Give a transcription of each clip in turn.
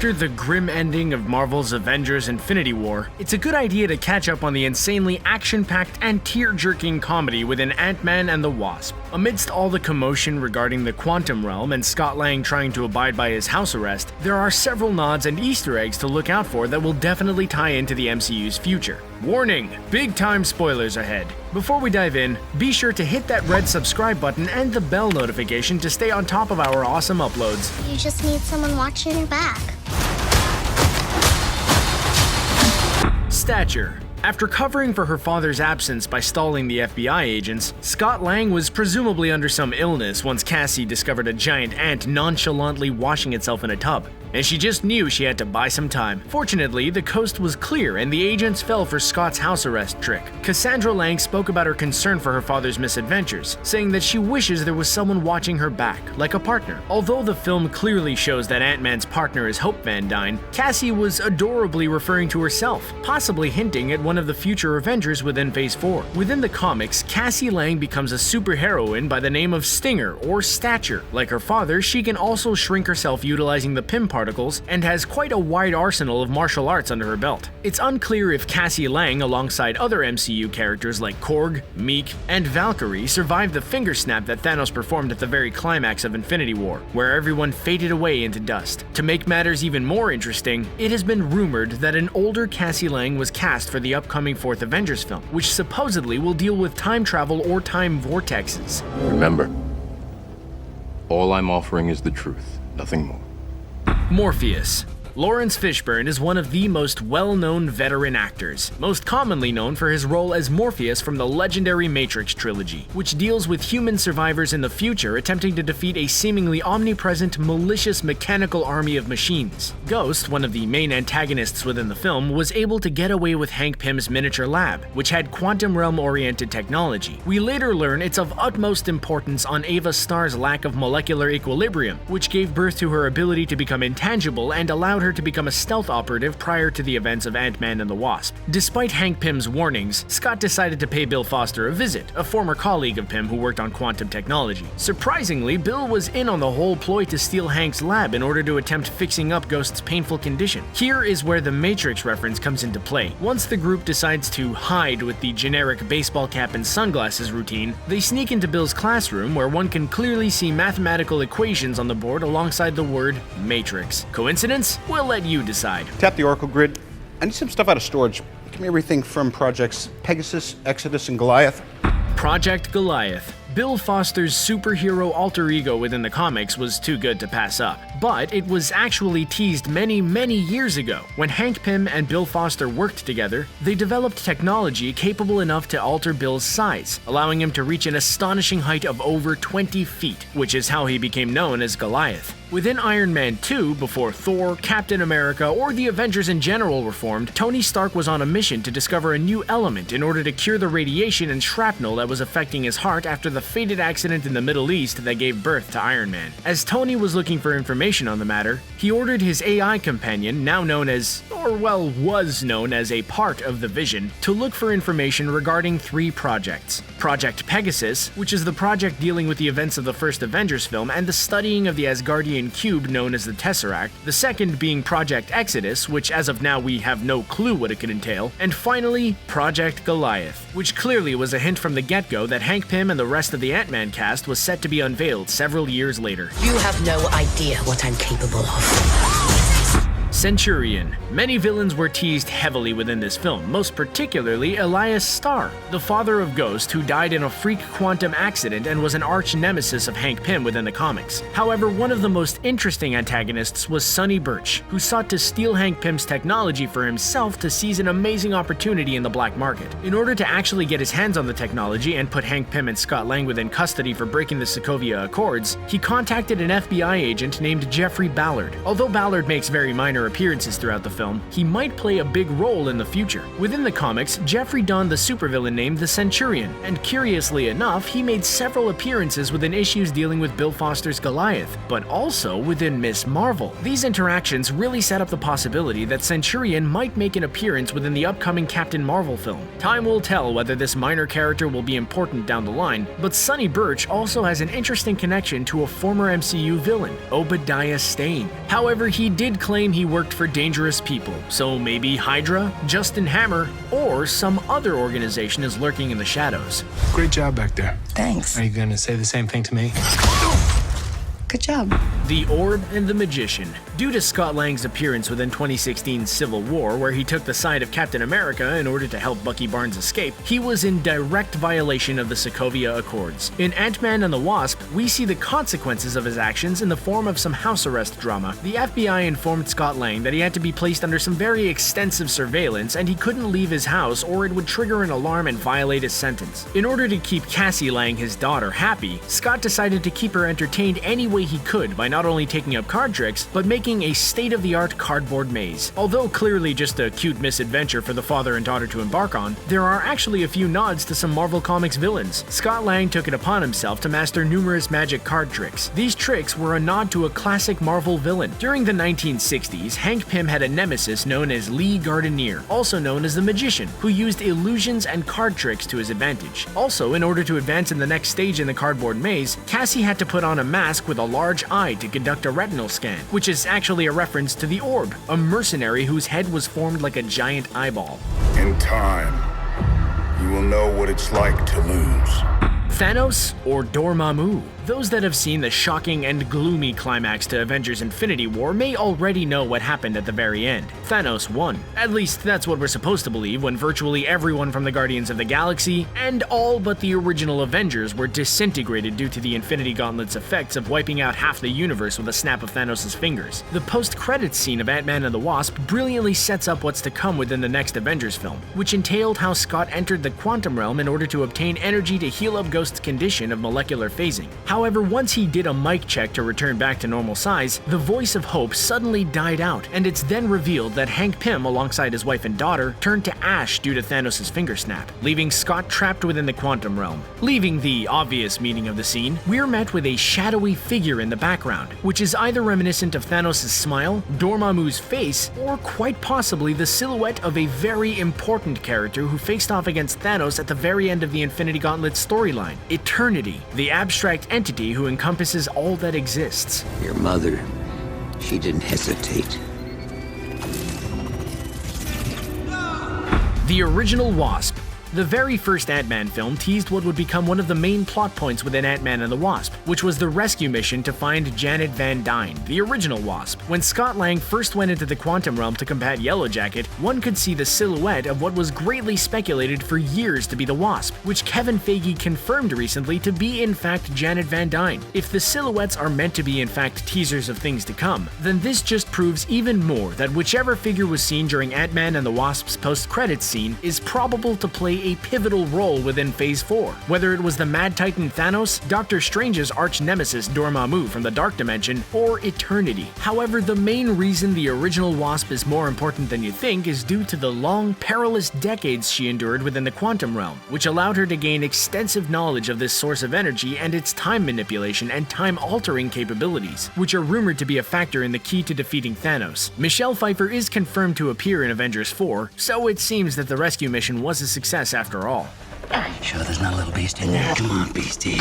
After the grim ending of Marvel's Avengers Infinity War, it's a good idea to catch up on the insanely action-packed and tear-jerking comedy within Ant-Man and the Wasp. Amidst all the commotion regarding the quantum realm and Scott Lang trying to abide by his house arrest, there are several nods and Easter eggs to look out for that will definitely tie into the MCU's future. Warning! Big-time spoilers ahead. Before we dive in, be sure to hit that red subscribe button and the bell notification to stay on top of our awesome uploads. You just need someone watching your back. STATURE. After covering for her father's absence by stalling the FBI agents, Scott Lang was presumably under some illness once Cassie discovered a giant ant nonchalantly washing itself in a tub, and she just knew she had to buy some time. Fortunately, the coast was clear and the agents fell for Scott's house arrest trick. Cassandra Lang spoke about her concern for her father's misadventures, saying that she wishes there was someone watching her back, like a partner. Although the film clearly shows that Ant-Man's partner is Hope Van Dyne, Cassie was adorably referring to herself, possibly hinting at one of the future Avengers within Phase 4. Within the comics, Cassie Lang becomes a superheroine by the name of Stinger or Stature. Like her father, she can also shrink herself utilizing the Pym particles and has quite a wide arsenal of martial arts under her belt. It's unclear if Cassie Lang, alongside other MCU characters like Korg, Meek, and Valkyrie, survived the finger snap that Thanos performed at the very climax of Infinity War, where everyone faded away into dust. To make matters even more interesting, it has been rumored that an older Cassie Lang was cast for the upcoming fourth Avengers film, which supposedly will deal with time travel or time vortexes. Remember, all I'm offering is the truth, nothing more. MORPHEUS. Lawrence Fishburne is one of the most well-known veteran actors, most commonly known for his role as Morpheus from the legendary Matrix trilogy, which deals with human survivors in the future attempting to defeat a seemingly omnipresent, malicious mechanical army of machines. Ghost, one of the main antagonists within the film, was able to get away with Hank Pym's miniature lab, which had quantum realm-oriented technology. We later learn it's of utmost importance on Ava Starr's lack of molecular equilibrium, which gave birth to her ability to become intangible and allowed her to become a stealth operative prior to the events of Ant-Man and the Wasp. Despite Hank Pym's warnings, Scott decided to pay Bill Foster a visit, a former colleague of Pym who worked on quantum technology. Surprisingly, Bill was in on the whole ploy to steal Hank's lab in order to attempt fixing up Ghost's painful condition. Here is where the Matrix reference comes into play. Once the group decides to hide with the generic baseball cap and sunglasses routine, they sneak into Bill's classroom where one can clearly see mathematical equations on the board alongside the word Matrix. Coincidence? We'll let you decide. Tap the Oracle grid. I need some stuff out of storage. Give me everything from projects Pegasus, Exodus, and Goliath. Project Goliath. Bill Foster's superhero alter ego within the comics was too good to pass up, but it was actually teased many years ago. When Hank Pym and Bill Foster worked together, they developed technology capable enough to alter Bill's size, allowing him to reach an astonishing height of over 20 feet, which is how he became known as Goliath. Within Iron Man 2, before Thor, Captain America, or the Avengers in general were formed, Tony Stark was on a mission to discover a new element in order to cure the radiation and shrapnel that was affecting his heart after the fated accident in the Middle East that gave birth to Iron Man. As Tony was looking for information on the matter, he ordered his AI companion, now known as, or well, was known as a part of the Vision, to look for information regarding 3 projects. Project Pegasus, which is the project dealing with the events of the first Avengers film and the studying of the Asgardian cube known as the Tesseract, the second being Project Exodus, which as of now we have no clue what it could entail, and finally, Project Goliath, which clearly was a hint from the get-go that Hank Pym and the rest of the Ant-Man cast was set to be unveiled several years later. You have no idea what I'm capable of. Centurion. Many villains were teased heavily within this film, most particularly Elias Starr, the father of Ghost who died in a freak quantum accident and was an arch nemesis of Hank Pym within the comics. However, one of the most interesting antagonists was Sonny Birch, who sought to steal Hank Pym's technology for himself to seize an amazing opportunity in the black market. In order to actually get his hands on the technology and put Hank Pym and Scott Lang within custody for breaking the Sokovia Accords, he contacted an FBI agent named Jeffrey Ballard. Although Ballard makes very minor appearances throughout the film, he might play a big role in the future. Within the comics, Jeffrey donned the supervillain named the Centurion, and curiously enough, he made several appearances within issues dealing with Bill Foster's Goliath, but also within Ms. Marvel. These interactions really set up the possibility that Centurion might make an appearance within the upcoming Captain Marvel film. Time will tell whether this minor character will be important down the line, but Sonny Birch also has an interesting connection to a former MCU villain, Obadiah Stane. However, he did claim he worked for dangerous people, so maybe HYDRA, Justin Hammer, or some other organization is lurking in the shadows. Great job back there. Thanks. Are you gonna say the same thing to me? Good job. The Orb and the Magician. Due to Scott Lang's appearance within 2016's Civil War, where he took the side of Captain America in order to help Bucky Barnes escape, he was in direct violation of the Sokovia Accords. In Ant-Man and the Wasp, we see the consequences of his actions in the form of some house arrest drama. The FBI informed Scott Lang that he had to be placed under some very extensive surveillance and he couldn't leave his house or it would trigger an alarm and violate his sentence. In order to keep Cassie Lang, his daughter, happy, Scott decided to keep her entertained any way he could by not only taking up card tricks, but making a state-of-the-art cardboard maze. Although clearly just a cute misadventure for the father and daughter to embark on, there are actually a few nods to some Marvel Comics villains. Scott Lang took it upon himself to master numerous magic card tricks. These tricks were a nod to a classic Marvel villain. During the 1960s, Hank Pym had a nemesis known as Lee Gardenier, also known as the Magician, who used illusions and card tricks to his advantage. Also, in order to advance in the next stage in the cardboard maze, Cassie had to put on a mask with a large eye to conduct a retinal scan, which is actually a reference to the Orb, a mercenary whose head was formed like a giant eyeball. In time, you will know what it's like to lose. Thanos or Dormammu? Those that have seen the shocking and gloomy climax to Avengers Infinity War may already know what happened at the very end. Thanos won. At least that's what we're supposed to believe when virtually everyone from the Guardians of the Galaxy and all but the original Avengers were disintegrated due to the Infinity Gauntlet's effects of wiping out half the universe with a snap of Thanos' fingers. The post-credits scene of Ant-Man and the Wasp brilliantly sets up what's to come within the next Avengers film, which entailed how Scott entered the quantum realm in order to obtain energy to heal up Ghost's condition of molecular phasing. However, once he did a mic check to return back to normal size, the voice of hope suddenly died out, and it's then revealed that Hank Pym, alongside his wife and daughter, turned to ash due to Thanos' finger snap, leaving Scott trapped within the quantum realm. Leaving the obvious meaning of the scene, we're met with a shadowy figure in the background, which is either reminiscent of Thanos' smile, Dormammu's face, or quite possibly the silhouette of a very important character who faced off against Thanos at the very end of the Infinity Gauntlet storyline, Eternity, the abstract entity who encompasses all that exists. Your mother, she didn't hesitate. The original Wasp. The very first Ant-Man film teased what would become one of the main plot points within Ant-Man and the Wasp, which was the rescue mission to find Janet Van Dyne, the original Wasp. When Scott Lang first went into the quantum realm to combat Yellow Jacket, one could see the silhouette of what was greatly speculated for years to be the Wasp, which Kevin Feige confirmed recently to be in fact Janet Van Dyne. If the silhouettes are meant to be in fact teasers of things to come, then this just proves even more that whichever figure was seen during Ant-Man and the Wasp's post-credits scene is probable to play a pivotal role within Phase 4. Whether it was the Mad Titan Thanos, Doctor Strange's arch-nemesis Dormammu from the Dark Dimension, or Eternity. However, the main reason the original Wasp is more important than you think is due to the long, perilous decades she endured within the quantum realm, which allowed her to gain extensive knowledge of this source of energy and its time manipulation and time-altering capabilities, which are rumored to be a factor in the key to defeating Thanos. Michelle Pfeiffer is confirmed to appear in Avengers 4, so it seems that the rescue mission was a success after all. Sure there's not a little beast in there? Come on, beastie.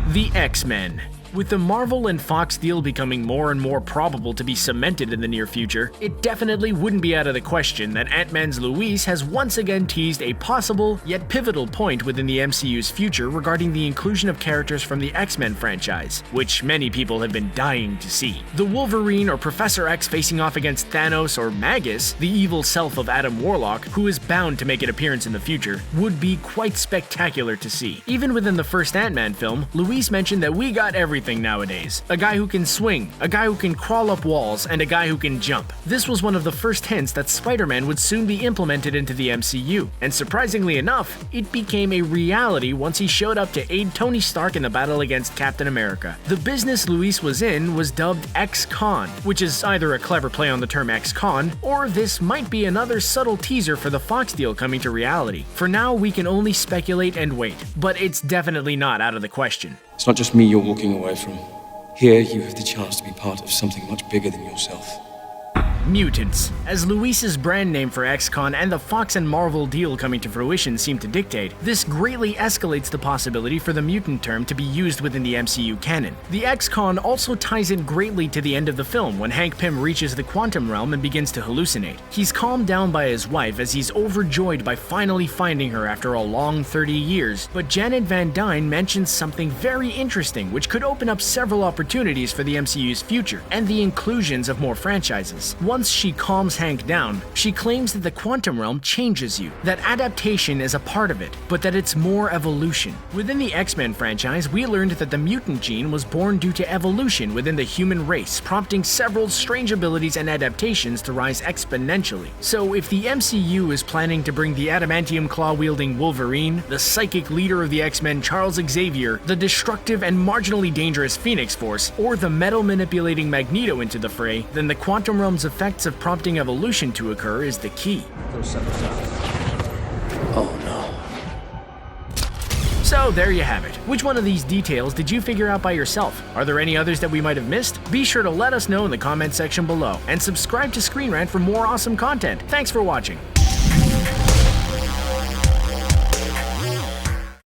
The X-Men. With the Marvel and Fox deal becoming more and more probable to be cemented in the near future, it definitely wouldn't be out of the question that Ant-Man's Luis has once again teased a possible, yet pivotal point within the MCU's future regarding the inclusion of characters from the X-Men franchise, which many people have been dying to see. The Wolverine or Professor X facing off against Thanos or Magus, the evil self of Adam Warlock, who is bound to make an appearance in the future, would be quite spectacular to see. Even within the first Ant-Man film, Luis mentioned that we got everything nowadays. A guy who can swing, a guy who can crawl up walls, and a guy who can jump. This was one of the first hints that Spider-Man would soon be implemented into the MCU, and surprisingly enough, it became a reality once he showed up to aid Tony Stark in the battle against Captain America. The business Luis was in was dubbed X-Con, which is either a clever play on the term X-Con, or this might be another subtle teaser for the Fox deal coming to reality. For now, we can only speculate and wait, but it's definitely not out of the question. It's not just me you're walking away from. Here, you have the chance to be part of something much bigger than yourself. Mutants. As Luis's brand name for XCon and the Fox and Marvel deal coming to fruition seem to dictate, this greatly escalates the possibility for the mutant term to be used within the MCU canon. The XCon also ties in greatly to the end of the film when Hank Pym reaches the quantum realm and begins to hallucinate. He's calmed down by his wife as he's overjoyed by finally finding her after a long 30 years, but Janet Van Dyne mentions something very interesting which could open up several opportunities for the MCU's future and the inclusions of more franchises. Once she calms Hank down, she claims that the quantum realm changes you, that adaptation is a part of it, but that it's more evolution. Within the X-Men franchise, we learned that the mutant gene was born due to evolution within the human race, prompting several strange abilities and adaptations to rise exponentially. So if the MCU is planning to bring the adamantium claw-wielding Wolverine, the psychic leader of the X-Men Charles Xavier, the destructive and marginally dangerous Phoenix Force, or the metal-manipulating Magneto into the fray, then the quantum realm's effects of prompting evolution to occur is the key. Oh no. So there you have it. Which one of these details did you figure out by yourself? Are there any others that we might have missed? Be sure to let us know in the comment section below, and subscribe to Screen Rant for more awesome content. Thanks for watching.